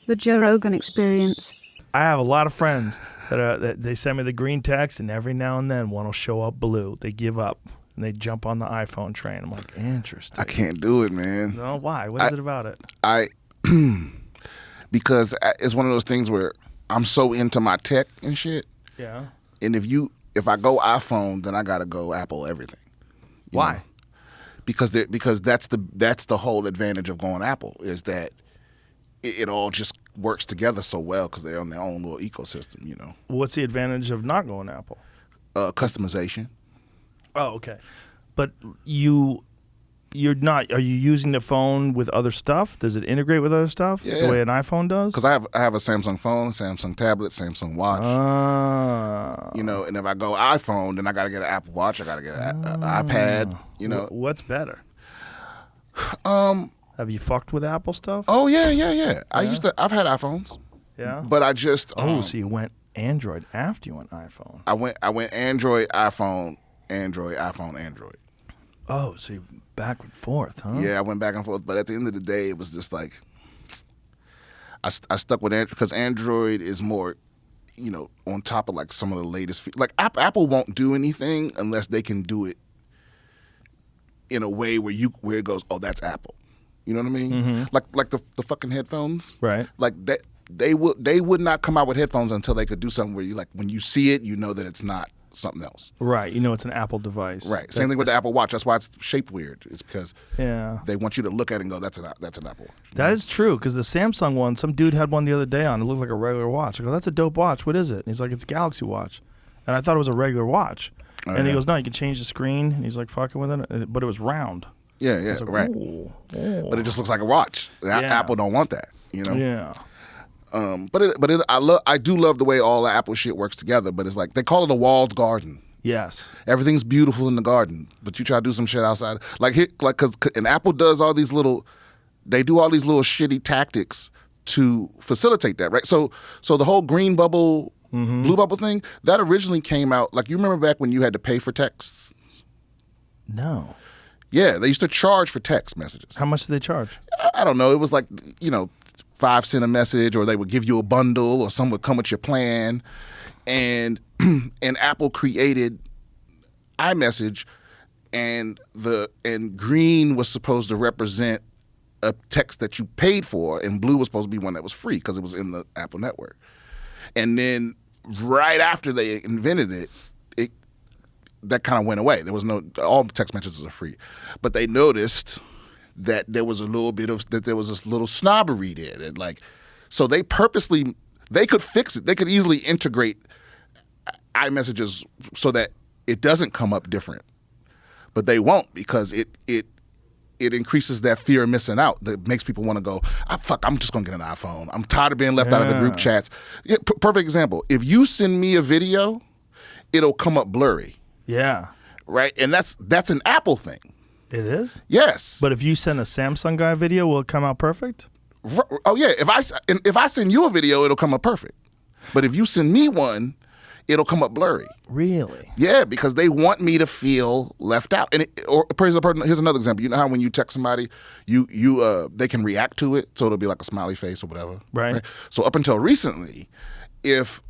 The Joe Rogan Experience. I have a lot of friends that they send me the green text, and every now and then one will show up blue. They give up and they jump on the iPhone train. I'm like, interesting. I can't do it, man. No, why? What is it about it? Because it's one of those things where I'm so into my tech and shit. Yeah. And if I go iPhone, then I gotta go Apple everything. Why? Know? Because that's the whole advantage of going Apple is that it all just works together so well because they're on their own little ecosystem, you know. What's the advantage of not going Apple? Customization. Oh, okay. But you're not. Are you using the phone with other stuff? Does it integrate with other stuff the way an iPhone does? Because I have a Samsung phone, Samsung tablet, Samsung watch. You know, and if I go iPhone, then I got to get an Apple Watch. I got to get an iPad. You know, what's better? Have you fucked with Apple stuff? Oh yeah. I've had iPhones. Yeah. But I just so you went Android after you went iPhone. I went Android, iPhone, Android, iPhone, Android. Oh, so you back and forth, huh? Yeah, I went back and forth, but at the end of the day, it was just like I stuck with Android because Android is more, you know, on top of like some of the latest. Like Apple won't do anything unless they can do it in a way where it goes, oh, that's Apple. You know what I mean? Mm-hmm. Like the fucking headphones, right? Like that they would not come out with headphones until they could do something where you like when you see it, you know that it's not something else. Right. You know it's an Apple device. Right. Same thing with the Apple Watch. That's why it's shaped weird. It's because they want you to look at it and go, that's an Apple Watch. That is true because the Samsung one, some dude had one the other day on. It looked like a regular watch. I go, that's a dope watch. What is it? And he's like, it's a Galaxy Watch. And I thought it was a regular watch. And he goes, no, you can change the screen. And he's like fucking with it. But it was round. Yeah, like, right. Ooh. But it just looks like a watch. Apple don't want that, you know? Yeah. I do love the way all the Apple shit works together, but it's like they call it a walled garden. Yes. Everything's beautiful in the garden, but you try to do some shit outside. And Apple does all these little shitty tactics to facilitate that, right? So the whole green bubble, blue bubble thing, that originally came out, like you remember back when you had to pay for texts? No. Yeah, they used to charge for text messages. How much did they charge? I don't know. It was like, 5 cents a message, or they would give you a bundle, or some would come with your plan. And Apple created iMessage, and green was supposed to represent a text that you paid for, and blue was supposed to be one that was free because it was in the Apple network. And then right after they invented it, that kind of went away. There was all text messages are free, but they noticed that there was this little snobbery there. That like, so they could fix it. They could easily integrate iMessages so that it doesn't come up different, but they won't because it increases that fear of missing out. That makes people want to go, I'm just gonna get an iPhone. I'm tired of being left out of the group chats. Yeah, perfect example. If you send me a video, it'll come up blurry. Yeah. Right? And that's an Apple thing. It is? Yes. But if you send a Samsung guy video, will it come out perfect? Oh yeah. If I send you a video, it'll come up perfect. But if you send me one, it'll come up blurry. Really? Yeah, because they want me to feel left out. And here's another example. You know how when you text somebody, they can react to it, so it'll be like a smiley face or whatever. Right. So up until recently, if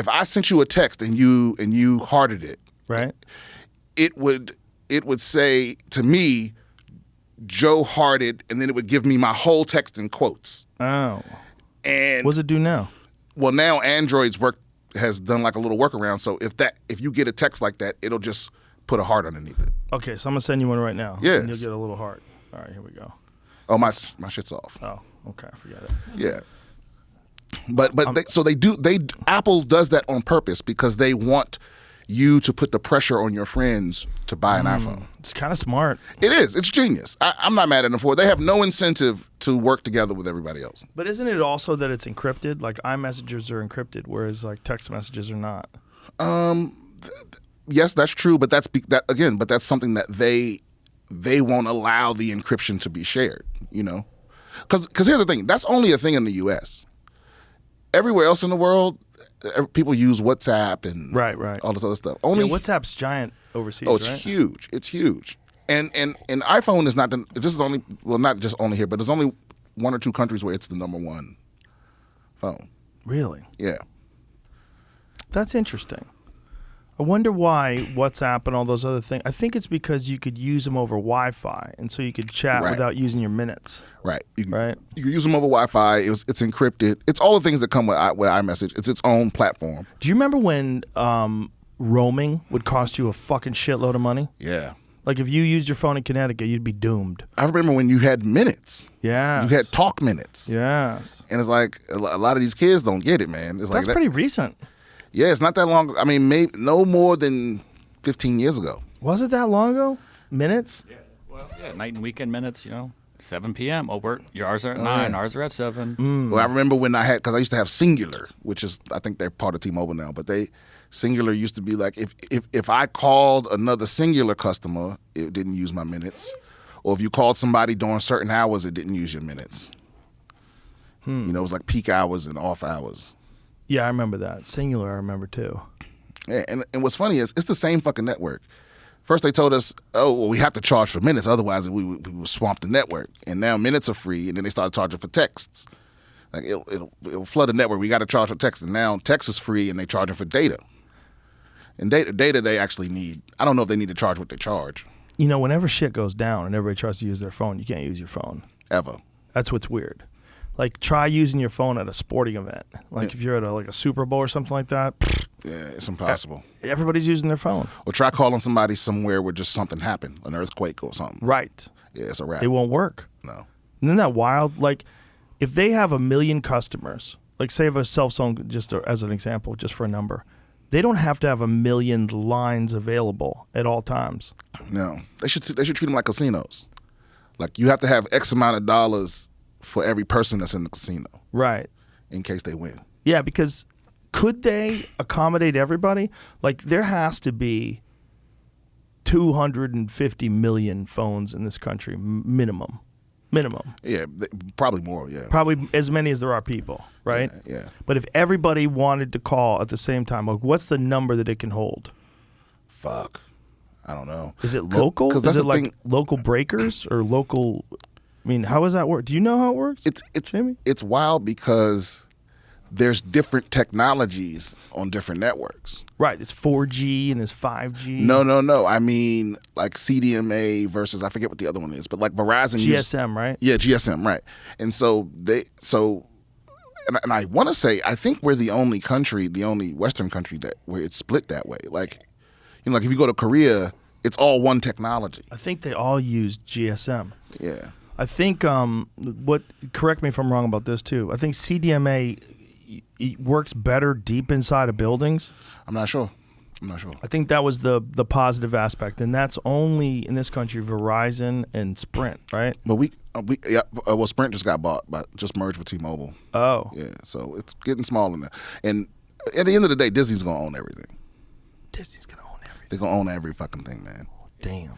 I sent you a text and you hearted it, right, it would say to me, Joe hearted, and then it would give me my whole text in quotes. Oh. And what does it do now? Well, now Android's has done like a little workaround. So if you get a text like that, it'll just put a heart underneath it. Okay, so I'm gonna send you one right now. Yes. And you'll get a little heart. All right, here we go. Oh, my shit's off. Oh, okay, forget it. Yeah. But Apple does that on purpose because they want you to put the pressure on your friends to buy an iPhone. It's kind of smart. It is. It's genius. I'm not mad at them for it. They have no incentive to work together with everybody else. But isn't it also that it's encrypted? Like iMessages are encrypted, whereas like text messages are not. Yes, that's true. But that's something that they won't allow the encryption to be shared. You know, because here's the thing. That's only a thing in the U.S. Everywhere else in the world, people use WhatsApp and right. all this other stuff. WhatsApp's giant overseas. Oh, it's right? huge. It's huge. And iPhone is not not just only here, but there's only 1 or 2 countries where it's the number one phone. Really? Yeah. That's interesting. I wonder why WhatsApp and all those other things. I think it's because you could use them over Wi-Fi, and so you could chat without using your minutes. Right. You can use them over Wi-Fi. It's encrypted. It's all the things that come with iMessage. It's its own platform. Do you remember when roaming would cost you a fucking shitload of money? Yeah. Like if you used your phone in Connecticut, you'd be doomed. I remember when you had minutes. Yeah. You had talk minutes. Yes. And it's like a lot of these kids don't get it, man. It's That's pretty recent. Yeah, it's not that long. I mean, maybe no more than 15 years ago. Was it that long ago? Minutes? Yeah. Well, yeah, night and weekend minutes, 7 p.m. Oh, ours are at 9, ours are at 7. Well, I remember when because I used to have Singular, which is, I think they're part of T-Mobile now, but Singular used to be like, if I called another Singular customer, it didn't use my minutes. Or if you called somebody during certain hours, it didn't use your minutes. It was like peak hours and off hours. Yeah, I remember that. Singular, I remember too. Yeah, and what's funny is it's the same fucking network. First they told us, oh, well, we have to charge for minutes, otherwise we would swamp the network. And now minutes are free, and then they started charging for texts. Like it'll flood the network. We got to charge for text, and now text is free, and they charging for data. And data they actually need. I don't know if they need to charge what they charge. Whenever shit goes down and everybody tries to use their phone, you can't use your phone. Ever. That's what's weird. Like, try using your phone at a sporting event. Like, if you're at a Super Bowl or something like that. Yeah, it's impossible. Everybody's using their phone. Or try calling somebody somewhere where just something happened, an earthquake or something. Right. Yeah, it's a wrap. It won't work. No. Isn't that wild? Like, if they have 1 million customers, like say if a cell phone, just as an example, just for a number, they don't have to have 1 million lines available at all times. No. They should treat them like casinos. Like, you have to have X amount of dollars for every person that's in the casino. Right. In case they win. Yeah, because could they accommodate everybody? Like, there has to be 250 million phones in this country, minimum. Yeah, probably more, yeah. Probably as many as there are people, right? Yeah. But if everybody wanted to call at the same time, like, what's the number that it can hold? Fuck. I don't know. Is it local? Because that's Is it the like thing. local breakers or local? I mean, how does that work? Do you know how it works? It's wild because there's different technologies on different networks. Right. It's 4G and there's 5G. No. I mean, like CDMA versus, I forget what the other one is, but like Verizon. GSM, right? Yeah, GSM, right. And so and I want to say, I think we're the only Western country where it's split that way. Like, like if you go to Korea, it's all one technology. I think they all use GSM. Yeah. I think correct me if I'm wrong about this too. I think CDMA works better deep inside of buildings. I'm not sure. I think that was the positive aspect, and that's only in this country Verizon and Sprint, right? But Sprint just got bought, just merged with T-Mobile. Oh. Yeah, so it's getting small in there. And at the end of the day, Disney's gonna own everything. Disney's gonna own everything. They're gonna own every fucking thing, man. Damn.